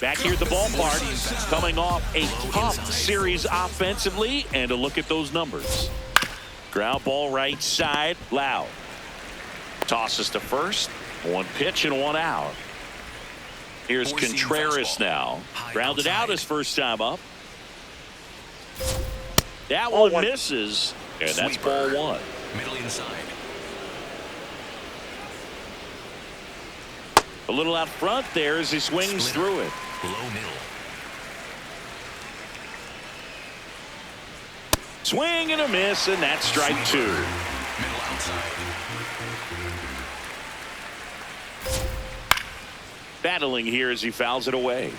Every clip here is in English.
Back here at the ballpark, coming off a tough series offensively, and a look at those numbers. Ground ball right side, Loud. Tosses to first, one pitch and one out. Here's Contreras now. Grounded out his first time up. That one misses, and that's ball one. Middle inside. A little out front there as he swings through it. Low middle. Swing and a miss, and that's strike two. Middle outside. Battling here as he fouls it away.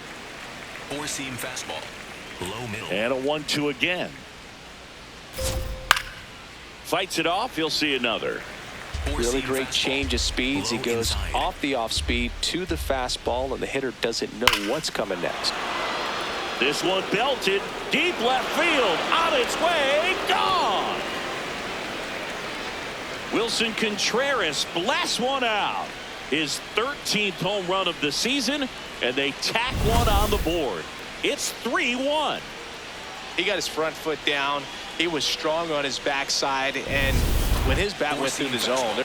Four-seam fastball. Low middle. And a 1-2 again. Fights it off. He'll see another. Really great change of speeds. He goes inside. off the off speed to the fastball, and the hitter doesn't know what's coming next. This one belted deep left field, on its way, gone. Wilson Contreras blasts one out. His 13th home run of the season, and they tack one on the board. It's 3-1. He got his front foot down. He was strong on his backside, and when his bat went through the zone.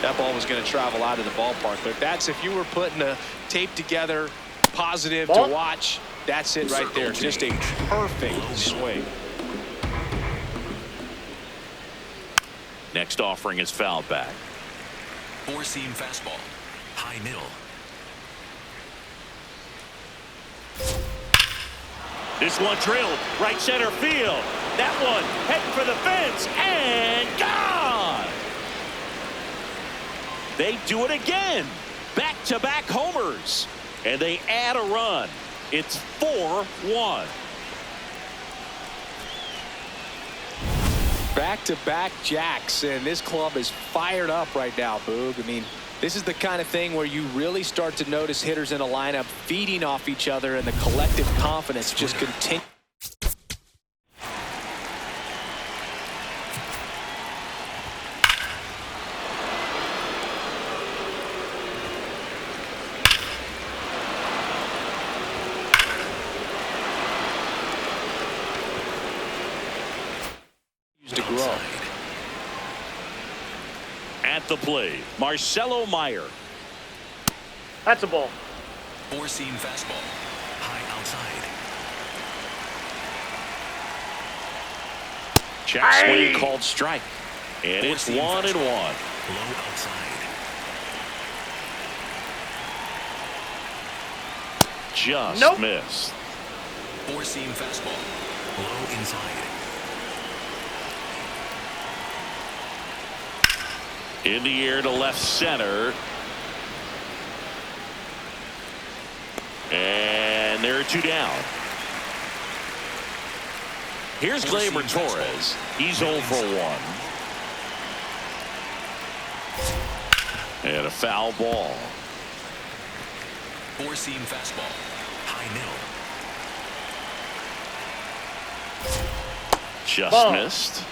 That ball was going to travel out of the ballpark. But that's, if you were putting a tape together, positive to watch, that's it right there. Just a perfect swing. Next offering is fouled back. Four-seam fastball. High middle. This one drilled right center field. That one heading for the fence and gone. They do it again. Back-to-back homers. And they add a run. It's 4-1. Back-to-back jacks, and this club is fired up right now, Boog. I mean, this is the kind of thing where you really start to notice hitters in a lineup feeding off each other, and the collective confidence just continues. To grow. At the plate, Marcelo Meyer. That's a ball. Four-seam fastball. High outside. Check swing called strike. And it's 1-1. Low outside. Just missed. Four-seam fastball. Low inside. In the air to left center. And there are two down. Here's Gleyber Torres. He's 0 for 1. And a foul ball. Four-seam fastball. High middle. Just missed.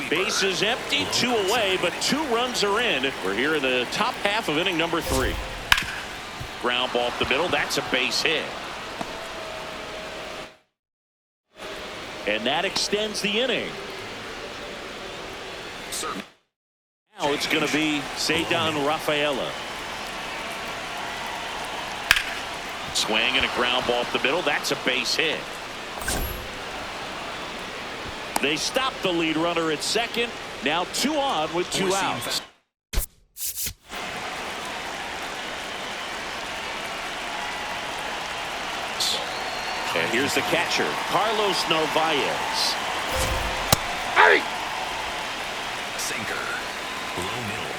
Bases empty, 2 away, but 2 runs are in. We're here in the top half of inning number 3. Ground ball up the middle. That's a base hit. And that extends the inning. Now it's going to be Ceddanne Rafaela. Swing and a ground ball up the middle. That's a base hit. They stop the lead runner at second. Now 2 on with 2 outs. And here's the catcher, Carlos Narvaez. Sinker. Low middle.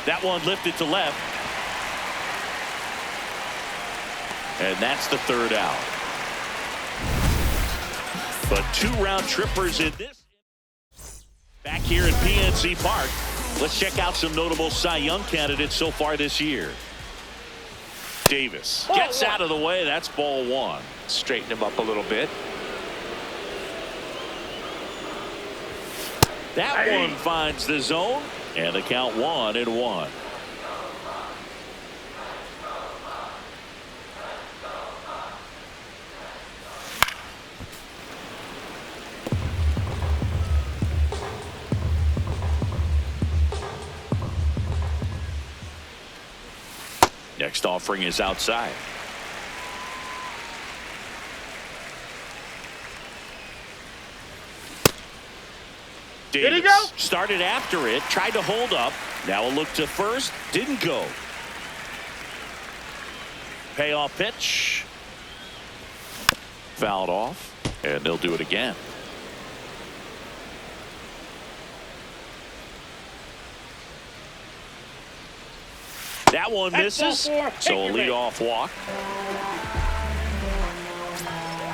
That one lifted to left. And that's the third out. But 2 round trippers in this. Back here at PNC Park, let's check out some notable Cy Young candidates so far this year. Davis gets out of the way. That's ball 1. Straighten him up a little bit. That one finds the zone, and the count 1-1. Next offering is outside. Davis did he go? Started after it, tried to hold up. Now a look to first, didn't go. Payoff pitch. Fouled off, and they'll do it again. That one misses, so a leadoff walk.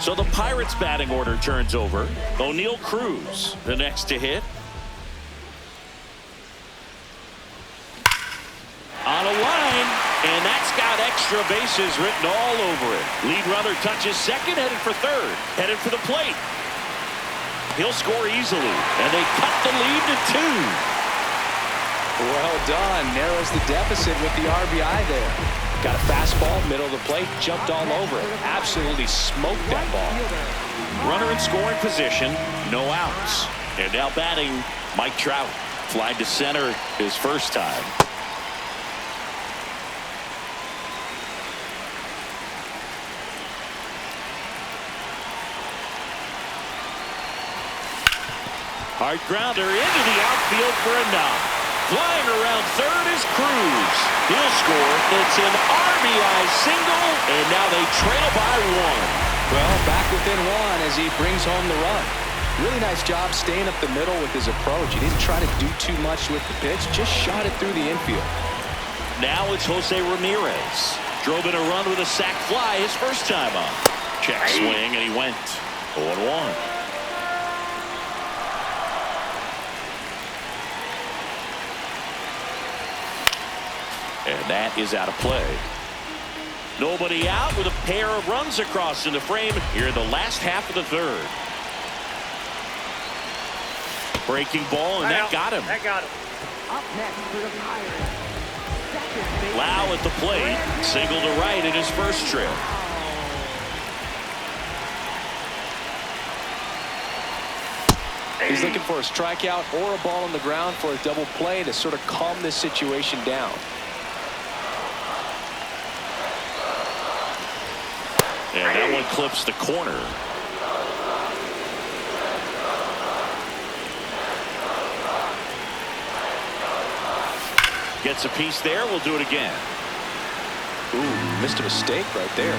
So the Pirates batting order turns over. O'Neal Cruz, the next to hit. On a line, and that's got extra bases written all over it. Lead runner touches second, headed for third, headed for the plate. He'll score easily, and they cut the lead to 2. Well done. Narrows the deficit with the RBI there. Got a fastball, middle of the plate, jumped all over it. Absolutely smoked that ball. Runner in scoring position, no outs. And now batting, Mike Trout. Flied to center his first time. Hard grounder into the outfield for a knock. Flying around third is Cruz. He'll score. It's an RBI single, and now they trail by 1. Well, back within 1 as he brings home the run. Really nice job staying up the middle with his approach. He didn't try to do too much with the pitch, just shot it through the infield. Now it's Jose Ramirez. Drove in a run with a sac fly his first time up. Check swing, and he went 0-1. And that is out of play. Nobody out with a pair of runs across in the frame here in the last half of the third. Breaking ball, and that got him. That got him. Up next for the Pirates. Second base. Lau at the plate. Single to right in his first trip. He's looking for a strikeout or a ball on the ground for a double play to sort of calm this situation down. And that one clips the corner. Gets a piece there. We'll do it again. Ooh, missed a mistake right there.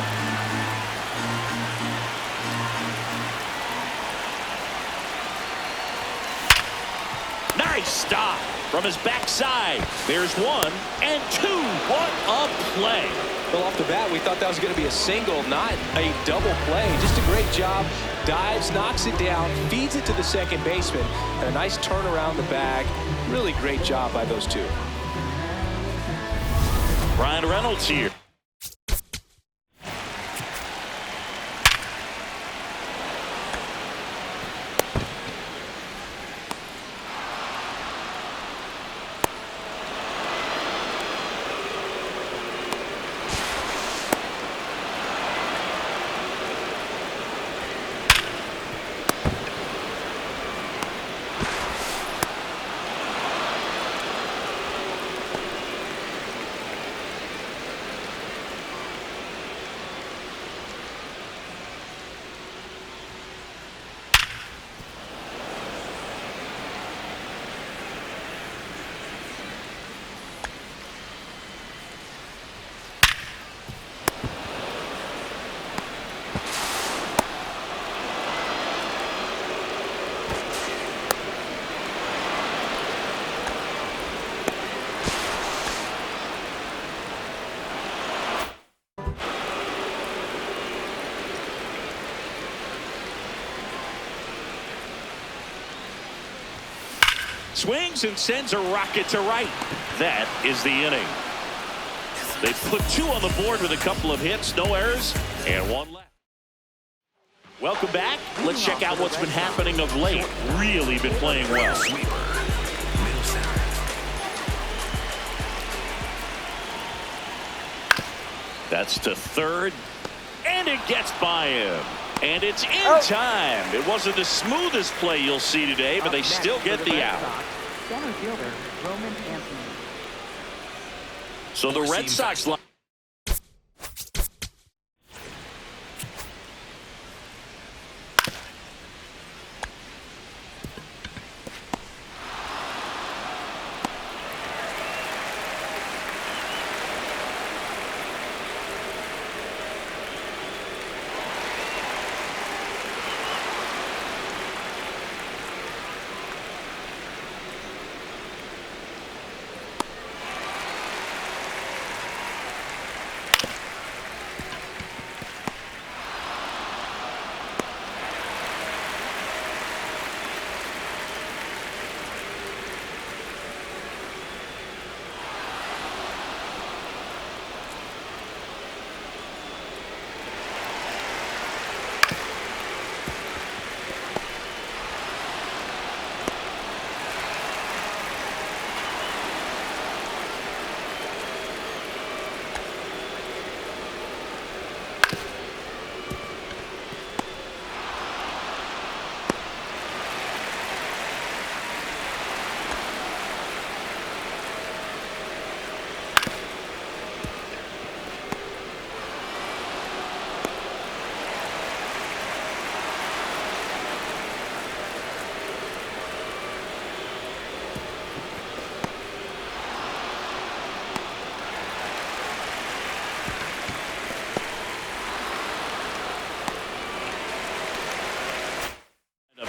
Nice stop from his backside. There's 1 and 2. What a play. Well, off the bat, we thought that was going to be a single, not a double play. Just a great job. Dives, knocks it down, feeds it to the second baseman. And a nice turn around the bag. Really great job by those two. Ryan Reynolds here. Swings and sends a rocket to right. That is the inning. They put 2 on the board with a couple of hits, no errors, and 1 left. Welcome back. Let's check out what's been happening of late. Really been playing well. That's to third, and it gets by him. And it's in time. It wasn't the smoothest play you'll see today, but they still get the out. Center fielder, Roman Anthony. So the Red Sox line.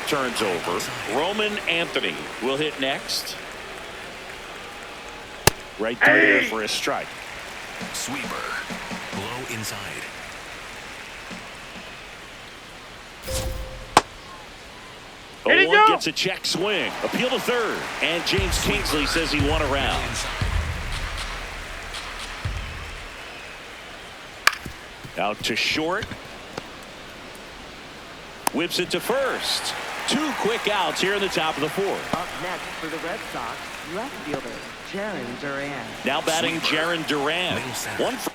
Turns over. Roman Anthony will hit next. Right through there for a strike. Sweeper. Low inside. Oh, one gets a check swing. Appeal to third. And James Kingsley says he won a round. Out to short. Whips it to first. 2 quick outs here in the top of the 4th. Up next for the Red Sox, left fielder, Jaron Duran. Now batting Jaron Duran. One for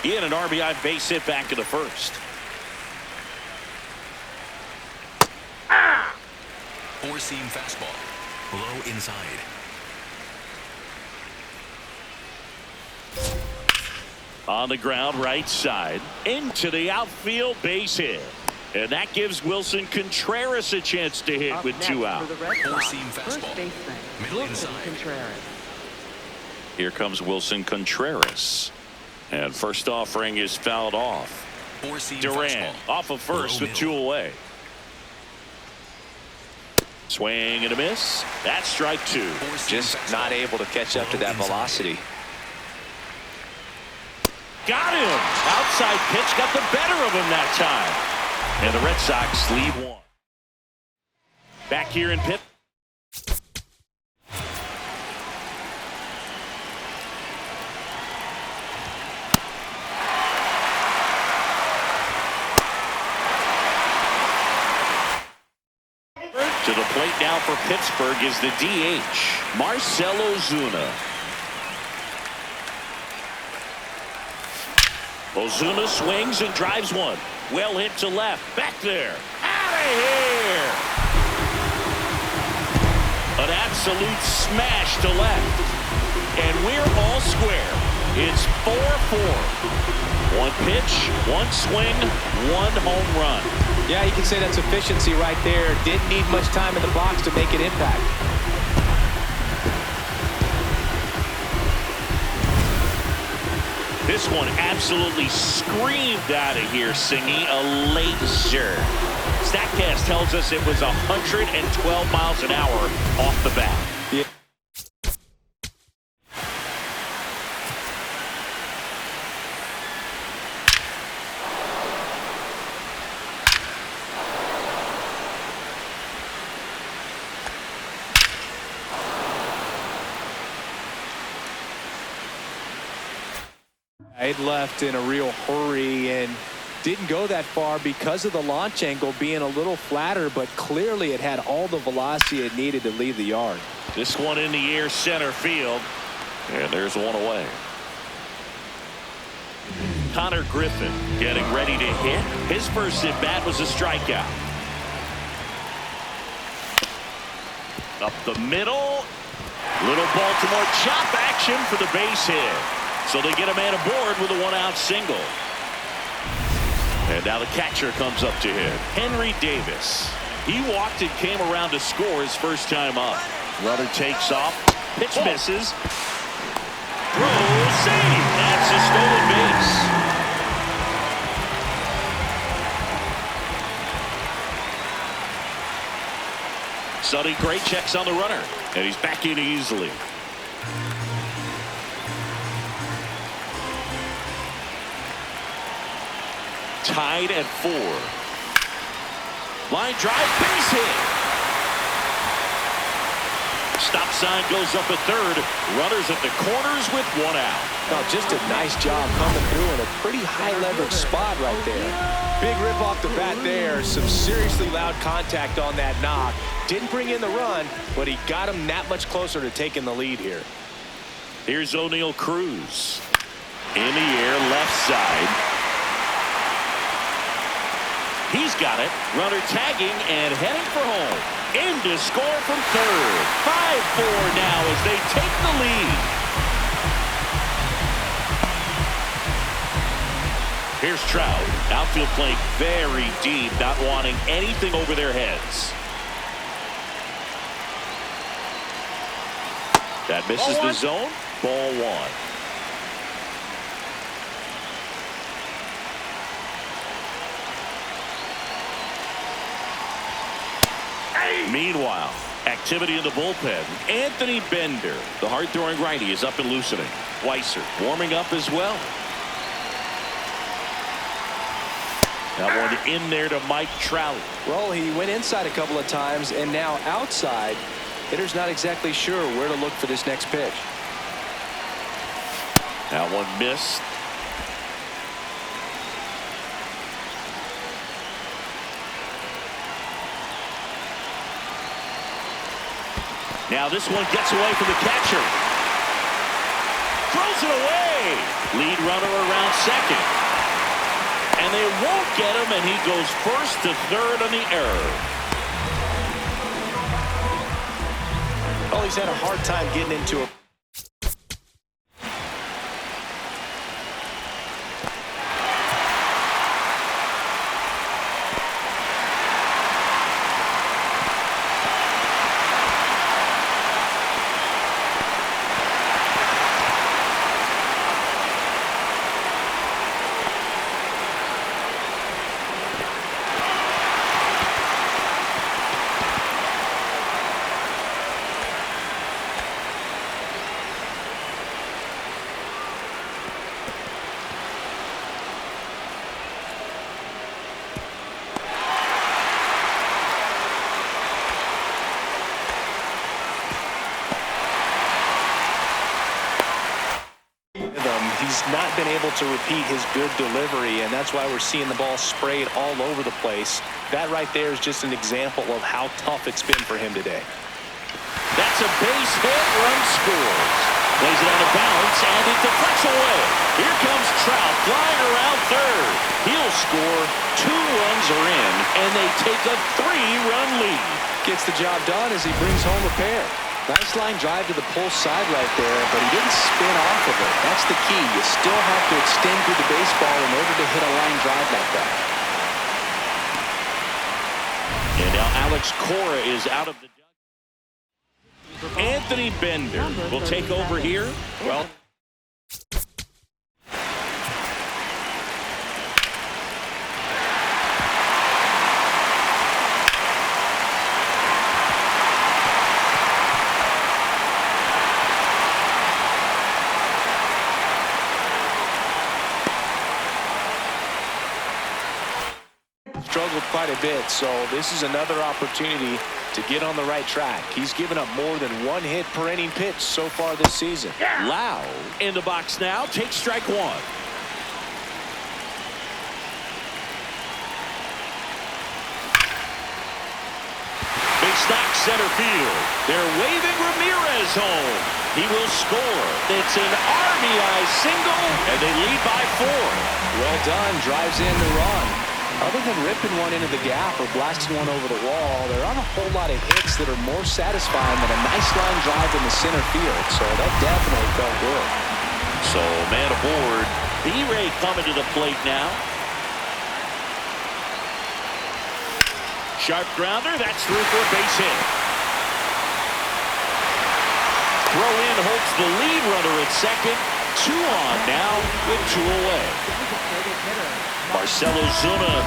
he had an RBI base hit back in the 1st. Four-seam fastball. Low inside. On the ground, right side. Into the outfield, base hit. And that gives Wilson Contreras a chance to hit Up with next 2 out. For the Red Sox, Four-seam first fastball. baseman, Middle Wilson inside. Contreras. Here comes Wilson Contreras. And first offering is fouled off. Four-seam Duran fastball. off of first Low with 2 away. Swing and a miss. That's strike 2. Four-seam Just fastball. not able to catch up to that Low inside. velocity. Got him. Outside pitch got the better of him that time. And the Red Sox lead 1. Back here in Pitt. To the plate now for Pittsburgh is the DH, Marcell Ozuna. Ozuna swings and drives one. Well hit to left. Back there. Out of here. An absolute smash to left. And we're all square. It's 4-4. 1 pitch, 1 swing, 1 home run. Yeah, you can say that's efficiency right there. Didn't need much time in the box to make an impact. This one absolutely screamed out of here, singing a laser. StatCast tells us it was 112 miles an hour off the bat. Yeah. It left in a real hurry and didn't go that far because of the launch angle being a little flatter, but clearly it had all the velocity it needed to leave the yard. This one in the air, center field, and there's one away. Connor Griffin getting ready to hit. His first at bat was a strikeout. Up the middle, little Baltimore chop action for the base hit. So they get a man aboard with a one-out single. And now the catcher comes up to him, Henry Davis. He walked and came around to score his first time up. Runner takes off, pitch misses. Throw, save. That's a stolen base. Sonny Gray checks on the runner, and he's back in easily. Tied at 4. Line drive, base hit. Stop sign goes up at third. Runners at the corners with one out. Oh, just a nice job coming through in a pretty high leverage spot right there. Big rip off the bat there. Some seriously loud contact on that knock. Didn't bring in the run, but he got him that much closer to taking the lead here. Here's O'Neal Cruz. In the air, left side. He's got it. Runner tagging and heading for home. In to score from third. 5-4 now as they take the lead. Here's Trout. Outfield playing very deep, not wanting anything over their heads. That misses the zone. Ball 1. Meanwhile, activity in the bullpen. Anthony Bender, the hard-throwing righty, is up and loosening. Weiser warming up as well. That one in there to Mike Trout. Well, he went inside a couple of times, and now outside. Hitter's not exactly sure where to look for this next pitch. That one missed. Now this one gets away from the catcher. Throws it away. Lead runner around second. And they won't get him, and he goes first to third on the error. Well, he's had a hard time getting into a not been able to repeat his good delivery, and that's why we're seeing the ball sprayed all over the place. That right there is just an example of how tough it's been for him today. That's a base hit. Run scores. Lays it on a bounce, and it deflects away. Here comes Trout flying around third. He'll score. 2 runs are in, and they take a 3-run lead. Gets the job done as he brings home a pair. Nice line drive to the pull side right there, but he didn't spin off of it. That's the key. You still have to extend through the baseball in order to hit a line drive like that. And now Alex Cora is out of the dugout. Anthony Bender will take over here. Well, a bit, so this is another opportunity to get on the right track. He's given up more than one hit per inning pitch so far this season. Lau in the box now, takes strike one. Big stack center field. They're waving Ramirez home. He will score. It's an RBI single, and they lead by 4. Well done. Drives in the run. Other than ripping one into the gap or blasting one over the wall, there aren't a whole lot of hits that are more satisfying than a nice line drive in the center field. So that definitely felt good. So man aboard. B-Ray coming to the plate now. Sharp grounder. That's through for a base hit. Throw in holds the lead runner at second. 2 on now with 2 away. Marcelo Zuna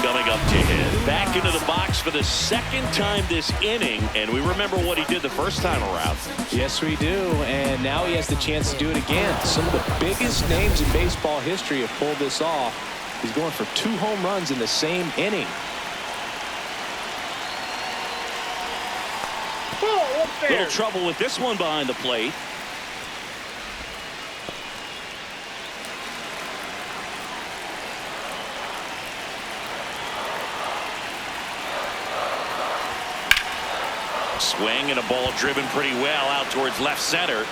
coming up to hit. Back into the box for the second time this inning. And we remember what he did the first time around. Yes, we do. And now he has the chance to do it again. Some of the biggest names in baseball history have pulled this off. He's going for 2 home runs in the same inning. Little trouble with this one behind the plate. Swing and a ball driven pretty well out towards left center.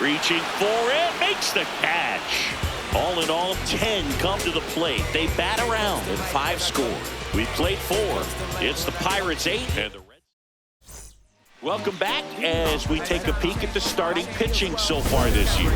Reaching for it, makes the catch. All in all, 10 come to the plate. They bat around and 5 score. We played 4. It's the Pirates 8 and the Reds. Welcome back as we take a peek at the starting pitching so far this year.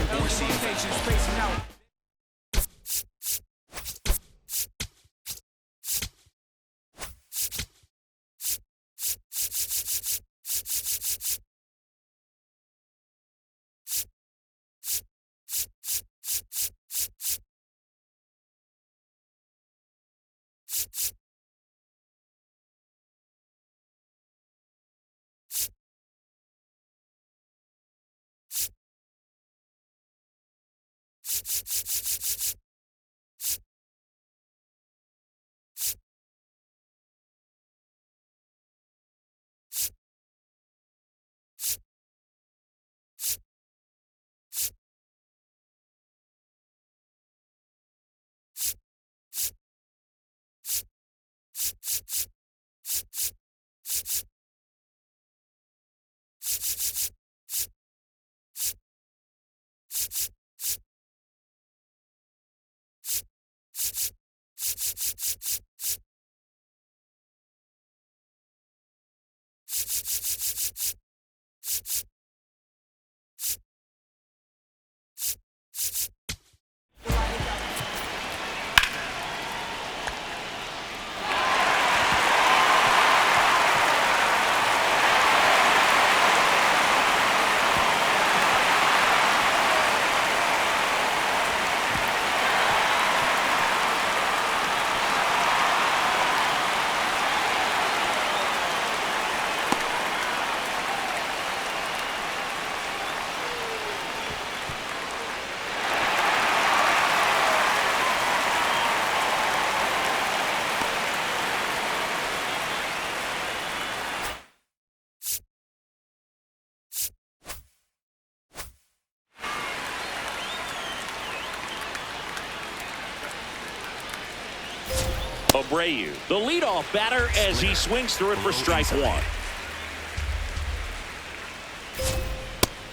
Abreu, the leadoff batter, as he swings through it for strike 1.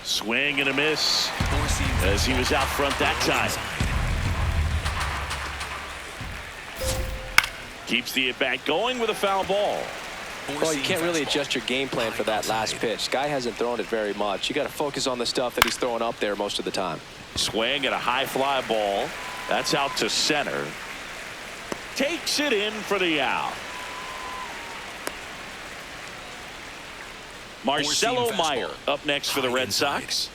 Swing and a miss as he was out front that time. Keeps the at-bat going with a foul ball. Well, you can't really adjust your game plan for that last pitch. Guy hasn't thrown it very much. You got to focus on the stuff that he's throwing up there most of the time. Swing and a high fly ball. That's out to center. Takes it in for the out. Marcelo Meyer up next for the Red Sox.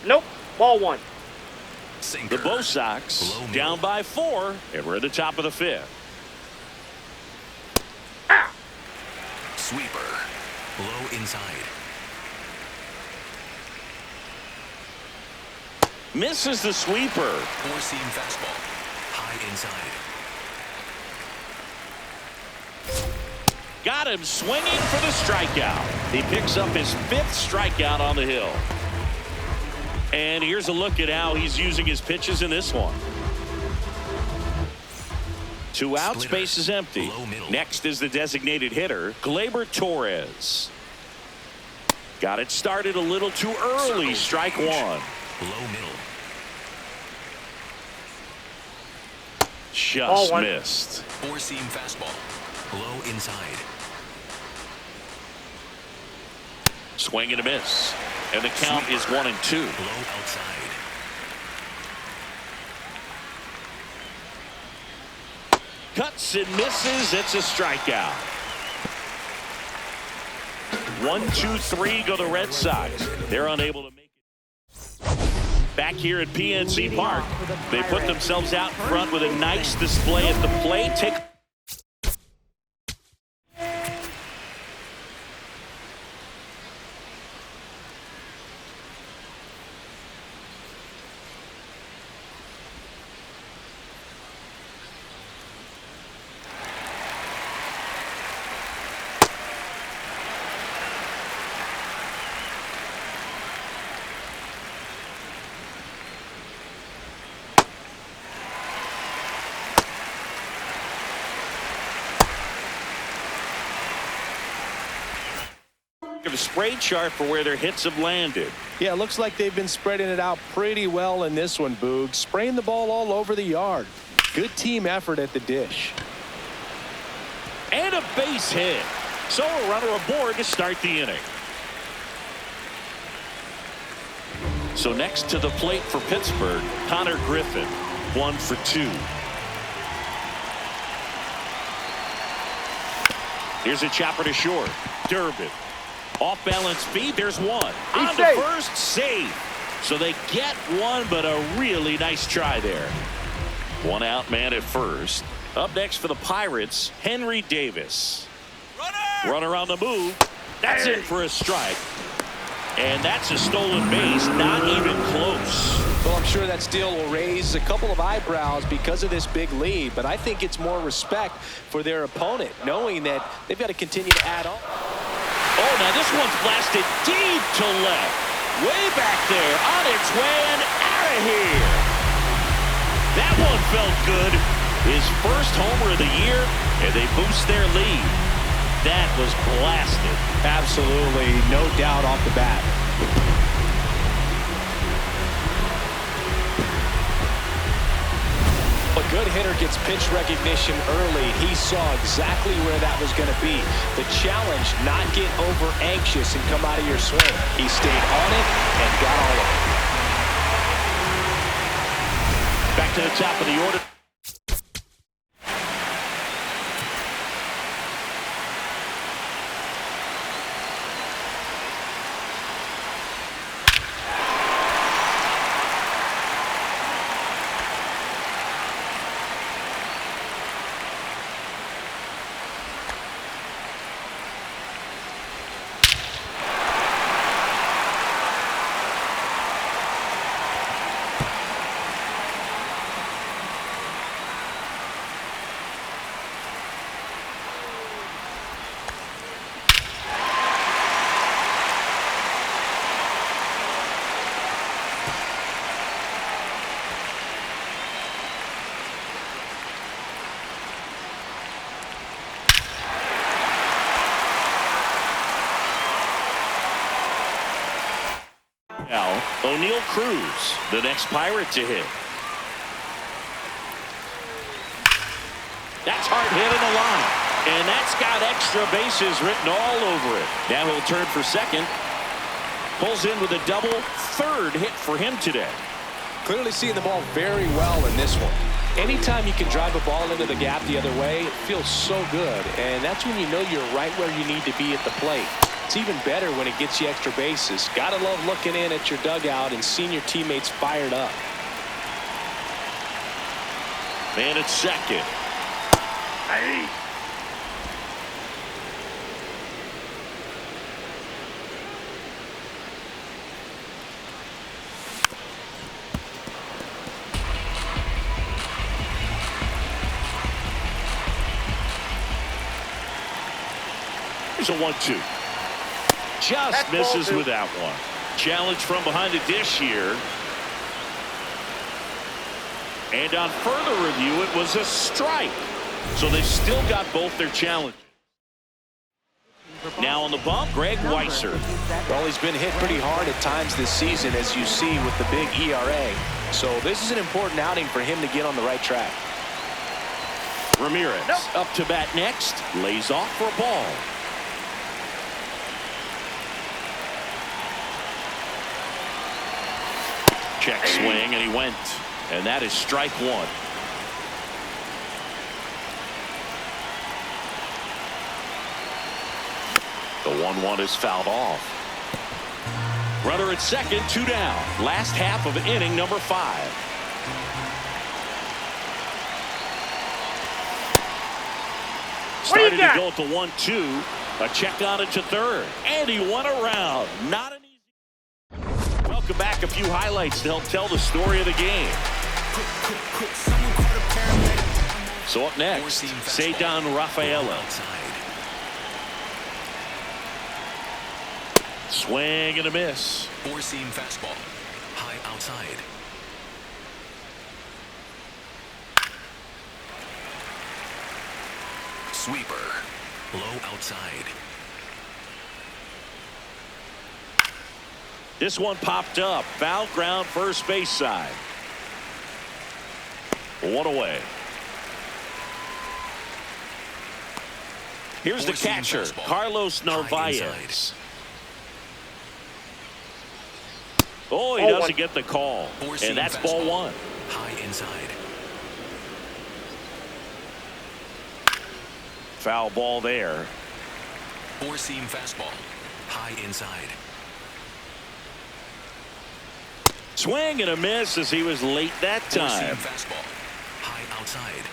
Nope. Ball 1. The Bo Sox down by 4, and we're at the top of the 5th. Sweeper. Low inside. Misses the sweeper. Four-seam fastball. High inside. Got him swinging for the strikeout. He picks up his 5th strikeout on the hill. And here's a look at how he's using his pitches in this one. 2 outs, base is empty. Next is the designated hitter, Gleyber Torres. Got it started a little too early. Strike 1. Low middle. Just missed. 4-seam fastball. Low inside. Swing and a miss. And the count is 1-2. Low outside. Cuts and misses. It's a strikeout. 1, 2, 3 go the Red Sox. They're unable to make it. Back here at PNC Park, they put themselves out front with a nice display at the plate. Take a spray chart for where their hits have landed. Yeah, it looks like they've been spreading it out pretty well in this one, Boog. Spraying the ball all over the yard. Good team effort at the dish. And a base hit. So a runner aboard to start the inning. So next to the plate for Pittsburgh, Connor Griffin, 1 for 2. Here's a chopper to short. Durbin. Off balance speed. There's one. On to first, save. So they get one, but a really nice try there. 1 out, man at first. Up next for the Pirates, Henry Davis. Runner on the move. That's it for a strike. And that's a stolen base. Not even close. Well, I'm sure that steal will raise a couple of eyebrows because of this big lead, but I think it's more respect for their opponent, knowing that they've got to continue to add on. Oh, now this one's blasted deep to left. Way back there, on its way and out of here. That one felt good. His first homer of the year, and they boost their lead. That was blasted. Absolutely, no doubt off the bat. A good hitter gets pitch recognition early. He saw exactly where that was going to be. The challenge, not get over anxious and come out of your swing. He stayed on it and got all of it. Back to the top of the order. Now, O'Neal Cruz, the next Pirate to hit. That's hard hit in the line. And that's got extra bases written all over it. Now he'll turn for second. Pulls in with a double. 3rd hit for him today. Clearly seeing the ball very well in this one. Anytime you can drive a ball into the gap the other way, it feels so good. And that's when you know you're right where you need to be at the plate. It's even better when it gets you extra bases. Gotta love looking in at your dugout and seeing your teammates fired up. Man at second. Hey. Here's a 1-2. Just That's misses ball 2. with that one. Challenge from behind the dish here. And on further review, it was a strike. So they've still got both their challenges. Now on the bump, Greg Weisser. Well, he's been hit pretty hard at times this season, as you see with the big ERA. So this is an important outing for him to get on the right track. Ramirez up to bat next. Lays off for a ball. Check swing, and he went. And that is strike one. The 1-1 is fouled off. Runner at second, 2 down. Last half of inning number 5. Started to go at the 1-2. A check on it to third. And he won around. Not an easy. Welcome back. A few highlights to help tell the story of the game. So up next, Ceddanne Rafaela. Swing and a miss. Four-seam fastball. High outside. Sweeper. Low outside. This one popped up. Foul ground first base side. 1 away. Here's the catcher, Carlos Narvaez. Oh, he doesn't get the call. And that's ball 1. High inside. Foul ball there. Four-seam fastball. High inside. Swing and a miss as he was late that time. Four-seam fastball. High outside.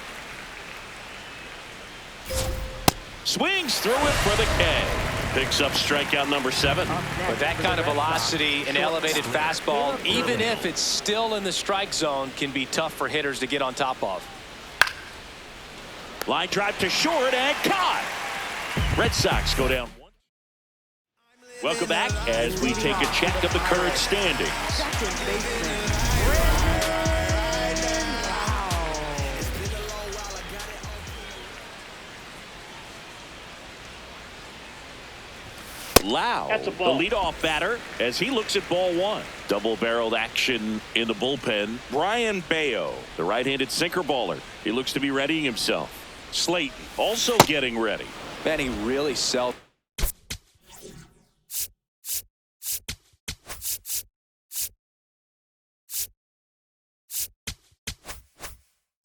Swings through it for the K. Picks up strikeout number 7. With that kind of velocity, an elevated fastball, even if it's still in the strike zone, can be tough for hitters to get on top of. Line drive to short and caught. Red Sox go down 1. Welcome back as we take a check of the current standings. Second baseman. Lau, That's a the ball. leadoff batter, as he looks at ball 1. Double-barreled action in the bullpen. Brian Bayo, the right-handed sinker baller. He looks to be readying himself. Slayton also getting ready. Man, he really sells.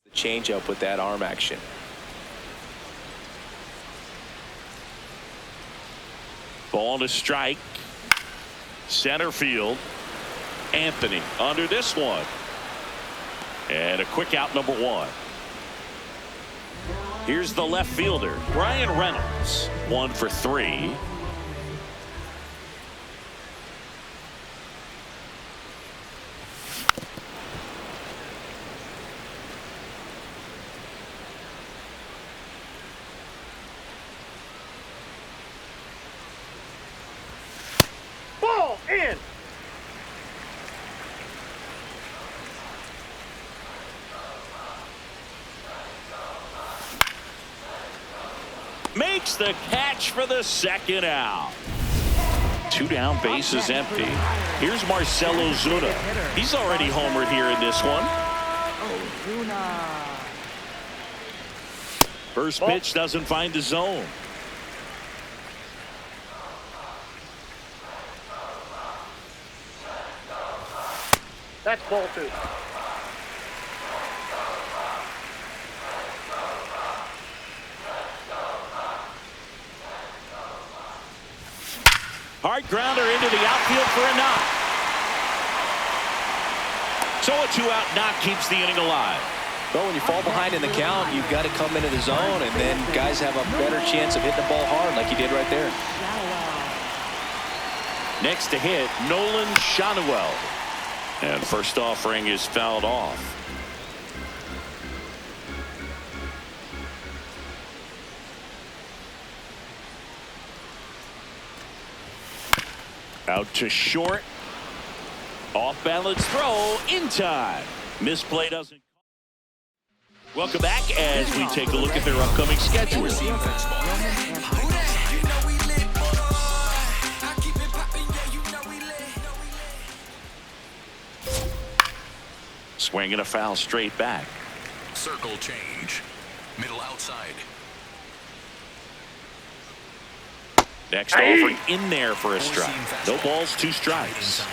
The changeup with that arm action. Ball to strike. Center field. Anthony under this one. And a quick out number 1. Here's the left fielder, Brian Reynolds. 1 for 3. Ball in. Makes the catch for the second out. 2 down, bases empty. Here's Marcell Ozuna. He's already homered here in this one. Ozuna. First pitch doesn't find the zone. That's ball 2. Hard grounder into the outfield for a knock. So a 2-out knock keeps the inning alive. Well, when you fall behind in the count, you've got to come into the zone, and then guys have a better chance of hitting the ball hard like he did right there. Next to hit, Nolan Schanuel. And first offering is fouled off. Out to short. Off balance throw in time. Misplay doesn't. Welcome back as we take a look at their upcoming schedule. Four-seam fastball. Swinging a foul straight back. Circle change. Middle outside. Next offering in there for a strike. No balls, 2 strikes.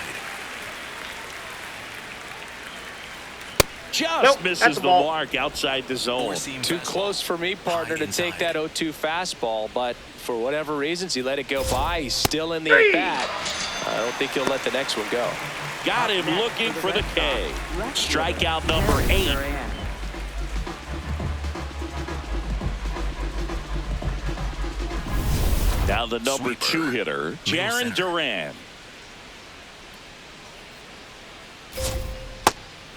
Just misses the mark outside the zone. Too close for me, partner, to take that 0-2 fastball, but for whatever reasons, he let it go by. He's still in the at-bat. I don't think he'll let the next one go. Got him looking for the K. Strikeout number 8. Now the number 2 hitter, Jaron Duran.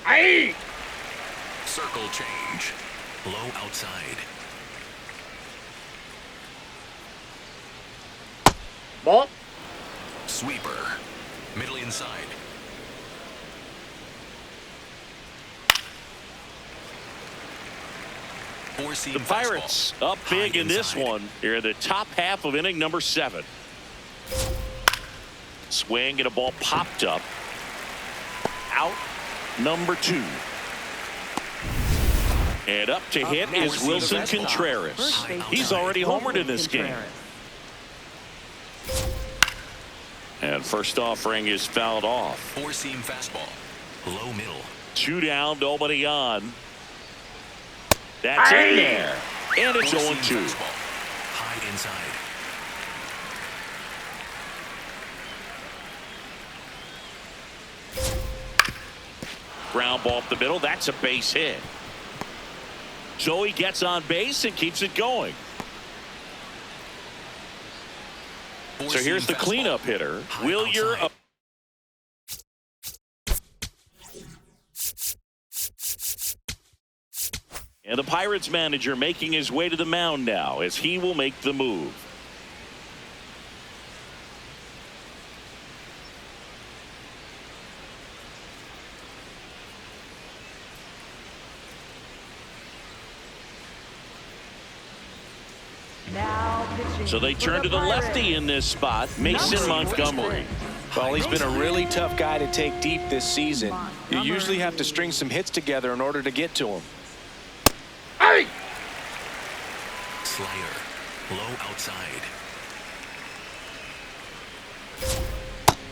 Aye. Circle change. Low outside. Ball. Sweeper. Middle inside. Four-seam The Pirates fastball. up big High in this inside. one. Here in the top half of inning number 7. Swing and a ball popped up. Out number 2. And up to hit is Wilson Contreras. He's already homered in this game. And first offering is fouled off. Four-seam fastball. Low middle. 2 down, nobody on. That's in there. And it's 0-2. Fastball. High inside. Ground ball up the middle. That's a base hit. So he gets on base and keeps it going. So here's the cleanup hitter, Wilyer. And the Pirates manager making his way to the mound now as he will make the move. So they turn to the lefty in this spot, Mason Montgomery. Well, he's been a really tough guy to take deep this season. You usually have to string some hits together in order to get to him. Aye. Slider. Low outside.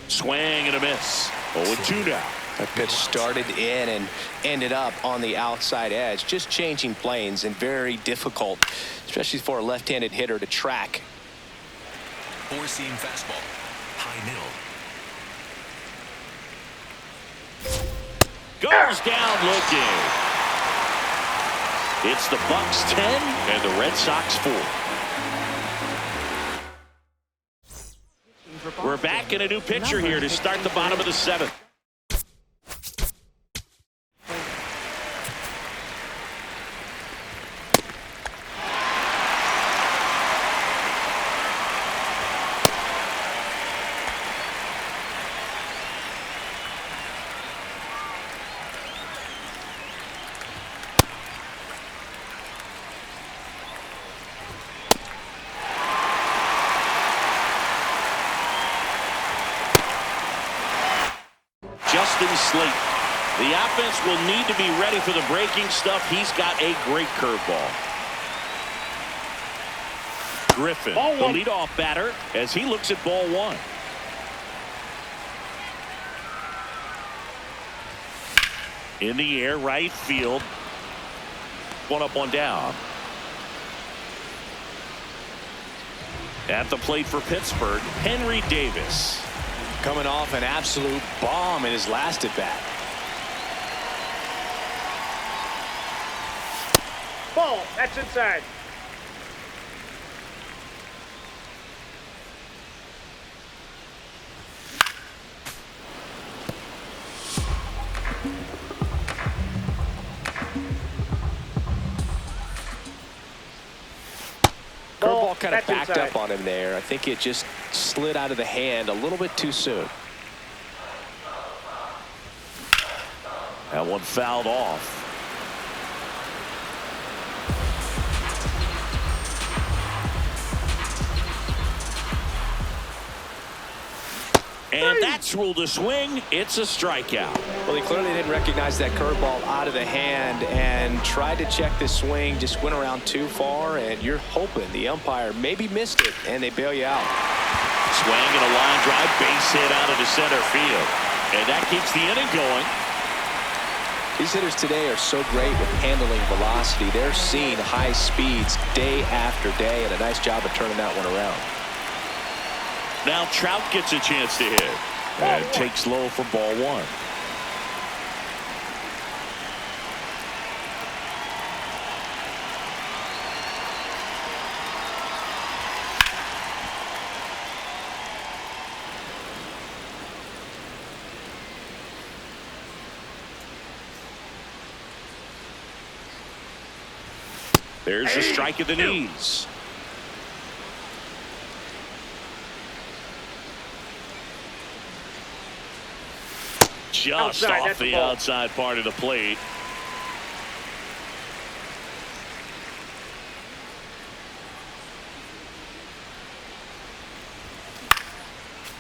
Swing and a miss. 0-2 now. That pitch started in and ended up on the outside edge, just changing planes, and very difficult, especially for a left-handed hitter to track. Four-seam fastball. High middle. Goes down looking. It's the Bucks 10 and the Red Sox 4. We're back in a new pitcher here to start the bottom of the 7th. Slate. The offense will need to be ready for the breaking stuff. He's got a great curveball. Griffin, the leadoff batter, as he looks at ball 1. In the air, right field. 1 up, 1 down. At the plate for Pittsburgh, Henry Davis. Coming off an absolute bomb in his last at bat. Ball. That's inside. Curveball kind of That's backed inside. up on him there. I think it just slid out of the hand a little bit too soon. That one fouled off. And that's ruled a swing. It's a strikeout. Well, he clearly didn't recognize that curveball out of the hand and tried to check the swing, just went around too far, and you're hoping the umpire maybe missed it, and they bail you out. Swing and a line drive, base hit out of the center field. And that keeps the inning going. These hitters today are so great with handling velocity. They're seeing high speeds day after day, and a nice job of turning that one around. Now Trout gets a chance to hit and takes low for ball one. There's a strike at the knees. Just Outside, off that's a the ball. outside part of the plate.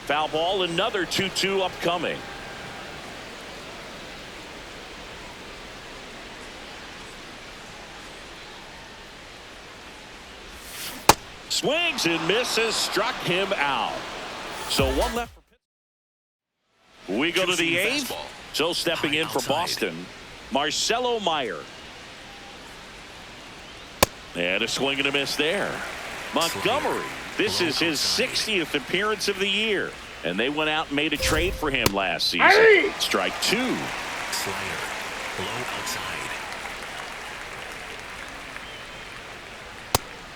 Foul ball, another 2-2 upcoming. Swings and misses, struck him out. So one left. We go to the eighth. So stepping in for Boston, Marcelo Meyer. And a swing and a miss there. Montgomery, this is his 60th appearance of the year. And they went out and made a trade for him last season. Hey! Strike two. Slider, low outside.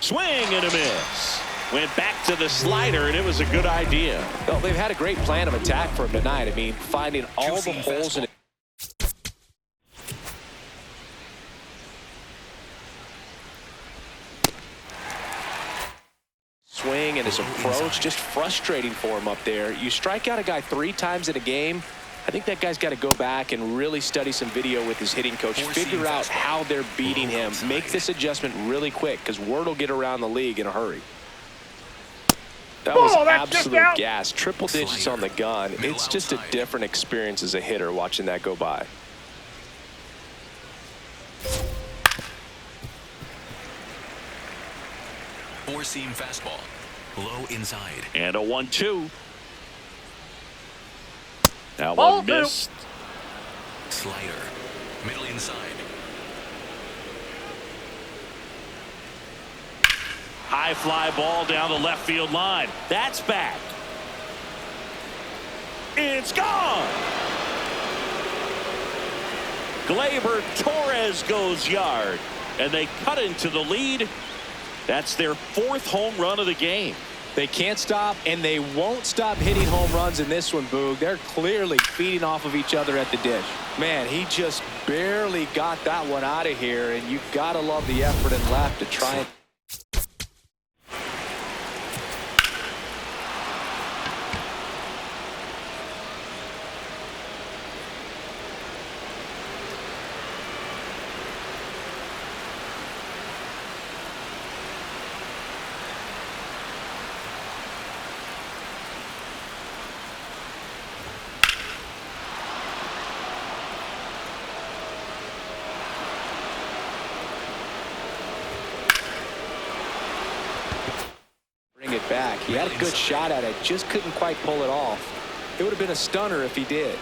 Swing and a miss. Went back to the slider, and it was a good idea. Well, they've had a great plan of attack for him tonight. I mean, finding all the holes in it. Swing and his approach, just frustrating for him up there. You strike out a guy 3 times in a game. I think that guy's got to go back and really study some video with his hitting coach, figure out how they're beating him, make this adjustment really quick, because word will get around the league in a hurry. That was that's just absolute out. gas. Triple digits on the gun. It's just a different experience as a hitter watching that go by. Four-seam fastball, low inside. And a 1-2. Now Ball one two. missed. Slider, middle inside. High fly ball down the left field line. That's back. It's gone. Gleyber Torres goes yard, and they cut into the lead. That's their 4th home run of the game. They can't stop, and they won't stop hitting home runs in this one, Boog. They're clearly feeding off of each other at the dish. Man, he just barely got that one out of here, and you've got to love the effort and left to try and... it back. He had a good shot at it, just couldn't quite pull it off. It would have been a stunner if he did.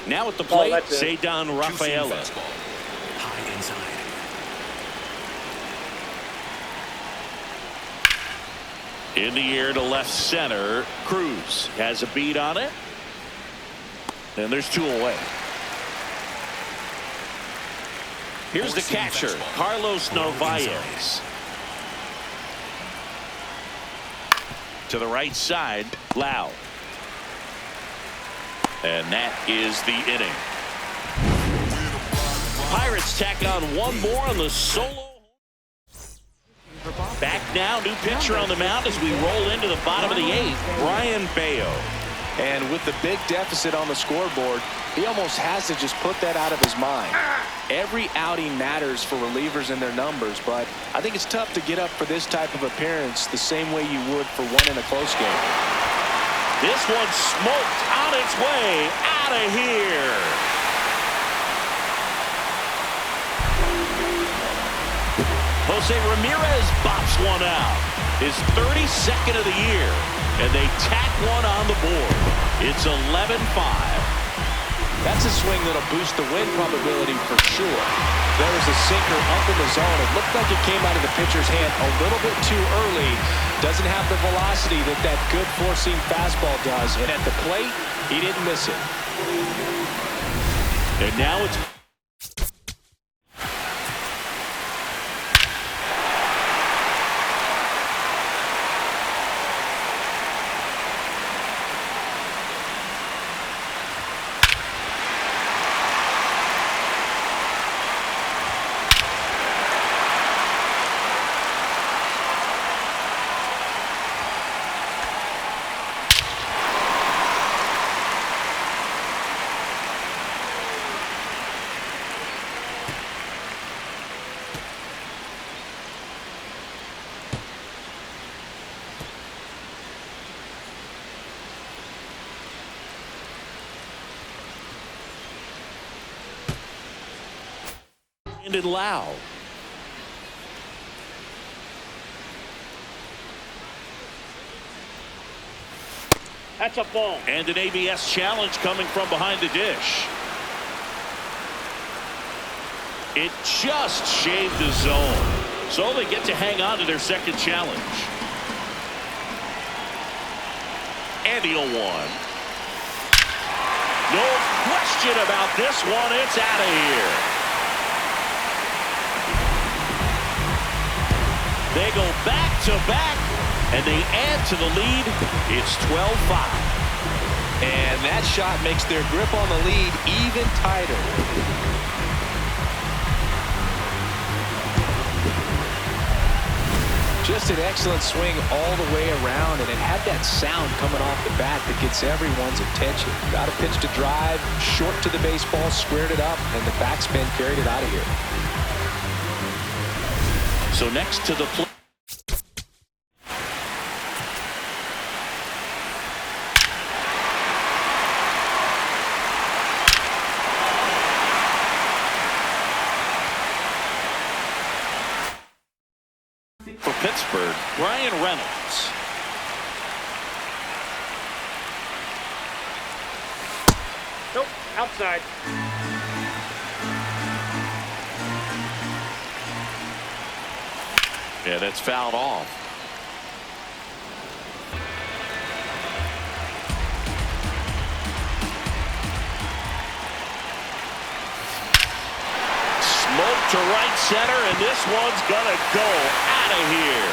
Now at the plate, that's it. Cedar Two-seam Rafaela. fastball, high inside. In the air to left center. Cruz has a beat on it. And there's 2 away. Here's the Four-seam catcher, fastball. Carlos Low Narvaez. inside. To the right side, Lau. And that is the inning. Pirates tack on one more on the solo. For Boston. Back now, new pitcher on the mound as we roll into the bottom of the 8th, Brian Bayo. And with the big deficit on the scoreboard, he almost has to just put that out of his mind. Every outing matters for relievers and their numbers, but I think it's tough to get up for this type of appearance the same way you would for one in a close game. This one smoked on its way out of here. Jose Ramirez bops one out. His 32nd of the year. And they tack one on the board. It's 11-5. That's a swing that'll boost the win probability for sure. There was a sinker up in the zone. It looked like it came out of the pitcher's hand a little bit too early. Doesn't have the velocity that that good four-seam fastball does. And at the plate, he didn't miss it. And now it's... And loud. That's a ball. And an ABS challenge coming from behind the dish. It just shaved the zone. So they get to hang on to their second challenge. And he'll one. No question about this one. It's out of here. They go back-to-back, and they add to the lead. It's 12-5. And that shot makes their grip on the lead even tighter. Just an excellent swing all the way around, and it had that sound coming off the bat that gets everyone's attention. Got a pitch to drive, short to the baseball, squared it up, and the backspin carried it out of here. So next to the plate. For Pittsburgh, Brian Reynolds. Nope, outside. Yeah, that's fouled off. Smoke to right center, and this one's gonna go out of here.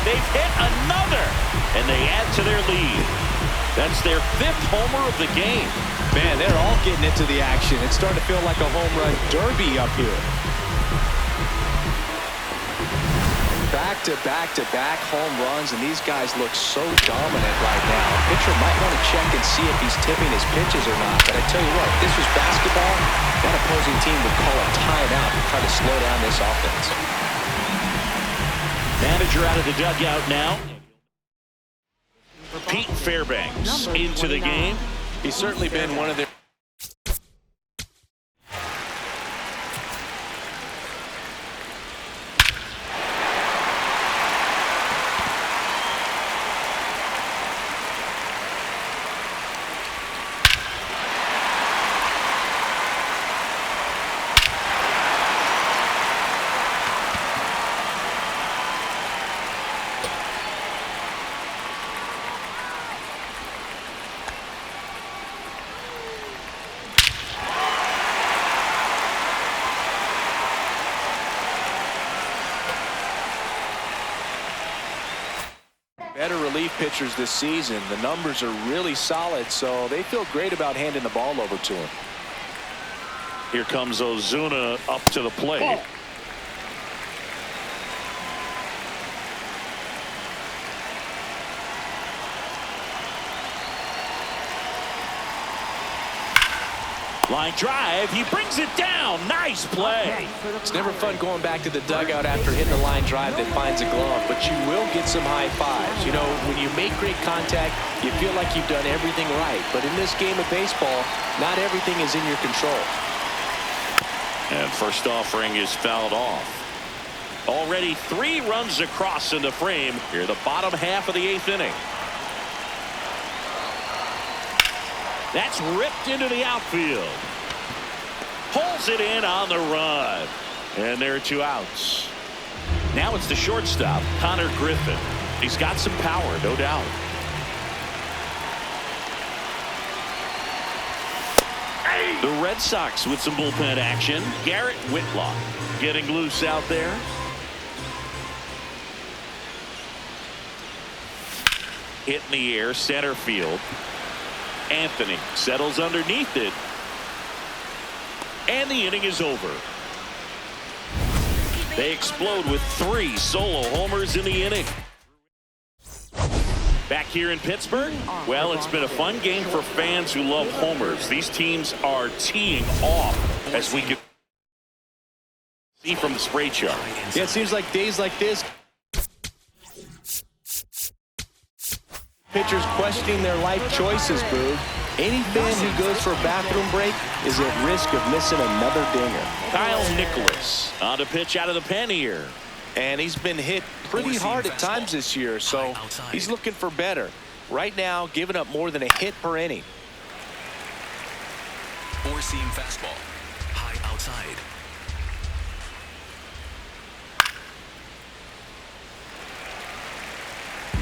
They've hit another, and they add to their lead. That's their 5th homer of the game. Man, they're all getting into the action. It's starting to feel like a home run derby up here. Back-to-back-to-back home runs, and these guys look so dominant right now. Pitcher might want to check and see if he's tipping his pitches or not. But I tell you what, if this was basketball, that opposing team would call a timeout and try to slow down this offense. Manager out of the dugout now. Pete Fairbanks into the game. He's certainly been one of their... better relief pitchers this season. The numbers are really solid, so they feel great about handing the ball over to him. Here comes Ozuna up to the plate. Ball. Line drive. He brings it down. Nice play. It's never fun going back to the dugout after hitting a line drive that finds a glove, but you will get some high fives. You know, when you make great contact, you feel like you've done everything right. But in this game of baseball, not everything is in your control. And first offering is fouled off. Already 3 runs across in the frame here, the bottom half of the 8th inning. That's ripped into the outfield. Pulls it in on the run. And there are 2 outs. Now it's the shortstop, Connor Griffin. He's got some power, no doubt. The Red Sox with some bullpen action. Garrett Whitlock getting loose out there. Hit in the air, center field. Anthony settles underneath it. And the inning is over. They explode with 3 solo homers in the inning. Back here in Pittsburgh, well, it's been a fun game for fans who love homers. These teams are teeing off, as we can see from the spray chart. Yeah, it seems like days like this, pitchers questioning their life choices, Boog. Any fan who goes for a bathroom break is at risk of missing another dinger. Kyle Nicholas on to pitch out of the pen here. And he's been hit pretty hard at times this year, so he's looking for better. Right now, giving up more than a hit per inning. 4-seam fastball. High outside.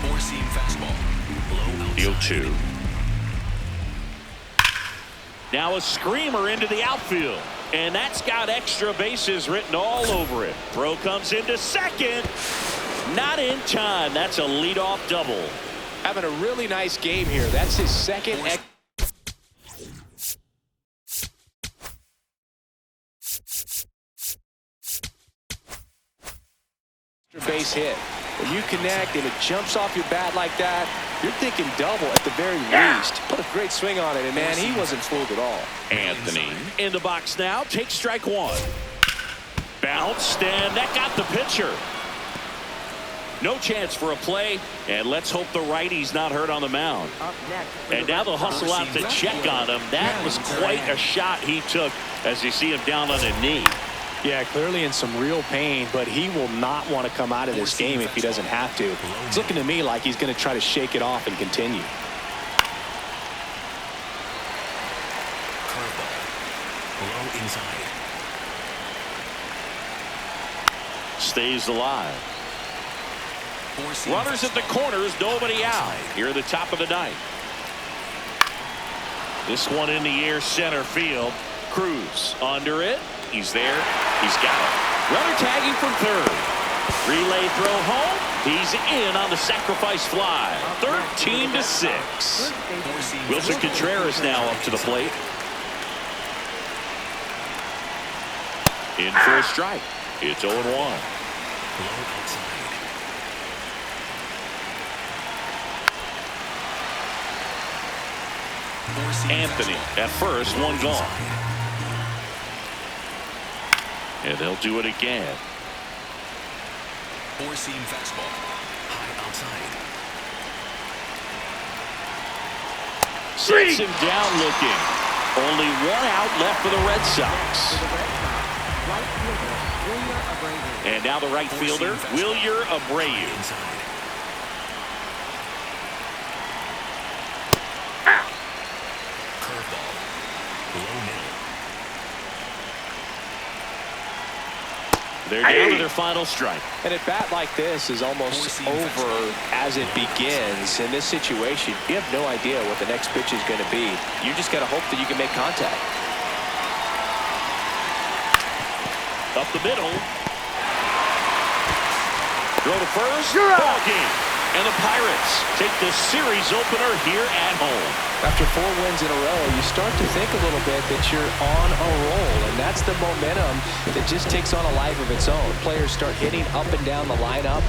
Four-seam fastball. Low outside. 0-2. Now a screamer into the outfield. And that's got extra bases written all over it. Throw comes into second. Not in time. That's a leadoff double. Having a really nice game here. That's his second base hit. When you connect and it jumps off your bat like that, you're thinking double at the very least. Put a great swing on it, and man, he wasn't fooled at all. Anthony in the box now. Takes strike 1. Bounced, and that got the pitcher. No chance for a play, and let's hope the righty's not hurt on the mound. And now they'll hustle out to check on him. That was quite a shot he took as you see him down on a knee. Yeah, clearly in some real pain, but he will not want to come out of this game if he doesn't have to. It's looking to me like he's going to try to shake it off and continue. Curveball. Low inside. Stays alive. Runners at the corners, nobody out. Here at the top of the 9th. This one in the air, center field. Cruz under it. He's there. He's got it. Runner tagging from third. Relay throw home. He's in on the sacrifice fly. 13-6. Wilson Contreras now up to the plate. In for a strike. It's 0-1. Anthony at first, 1 gone. And they'll do it again. 4-seam fastball. High outside. Sets him down looking. Only 1 out left for the Red Sox. And now the right fielder, Wilyer Abreu. Curveball. Low middle. They're down to their final strike. And a bat like this is almost over as it begins. In this situation, you have no idea what the next pitch is going to be. You just got to hope that you can make contact. Up the middle. Throw to first. Ball game. And the Pirates take the series opener here at home. After 4 wins in a row, you start to think a little bit that you're on a roll, and that's the momentum that just takes on a life of its own. Players start hitting up and down the lineup.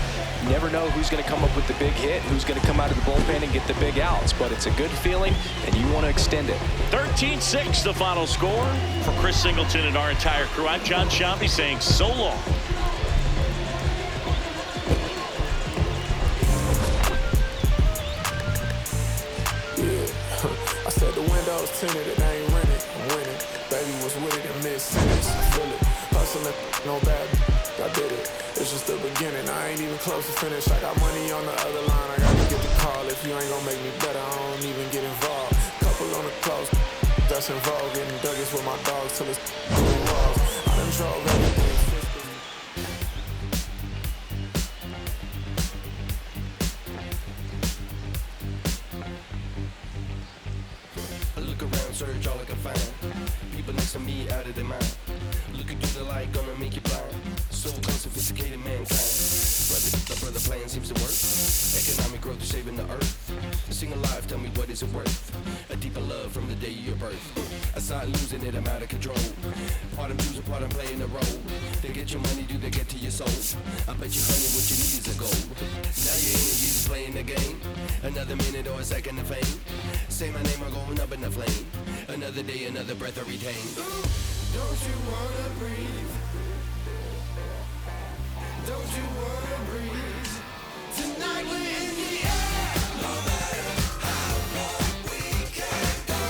You never know who's going to come up with the big hit, who's going to come out of the bullpen and get the big outs, but it's a good feeling, and you want to extend it. 13-6 the final score. For Chris Singleton and our entire crew, I'm John Shambi saying so long. I said the windows tinted, it ain't rented, I'm winning. Baby was with it in mid-sentence, I feel it. Hustling, no bad, I did it. It's just the beginning, I ain't even close to finish. I got money on the other line, I gotta get the call. If you ain't gonna make me better, I don't even get involved. Couple on the close, that's involved. Getting duggies with my dogs till it's walls. I done drove everything. Search all I can find. People next to me out of their mind. Looking through the light, gonna make you blind. So unsophisticated mankind. Brother plan seems to work. Economic growth is saving the earth. Sing alive, tell me what is it worth? A deeper love from the day of your birth. I start losing it, I'm out of control. Part I'm choosing, part I'm playing a role. They get your money, do they get to your soul? I bet you honey, what you need is a goal. Now your energy is playing the game. Another minute or a second of fame. Say my name, I'm going up in the flame. Another day, another breath I retain. Don't you wanna breathe? Don't you wanna breathe? Tonight we're in the air. No matter how long we can go.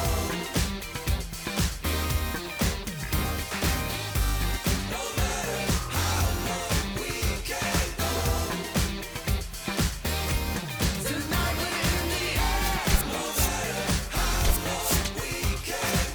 No matter how long we can go. Tonight we're in the air. No matter how long we can go.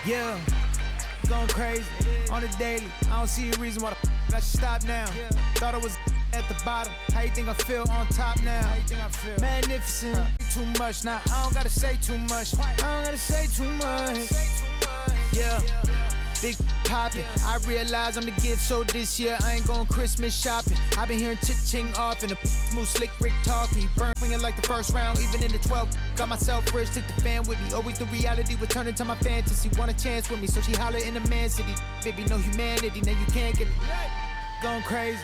Yeah, going crazy on the daily. I don't see a reason why I should stop now. Thought I was at the bottom. How you think I feel on top now? How you think I feel? Magnificent. Too much now. I don't gotta say too much. I don't gotta say too much. Yeah. Big poppin', I realize I'm the gift, so this year I ain't going Christmas shopping. I've been hearing ching off and the move slick Rick talking. Burn swinging like the first round, even in the 12th. Got myself rich, took the fan with me. Always the reality would turn into my fantasy. Want a chance with me, so she holler in the man city. Baby, no humanity, now you can't get it. Going crazy.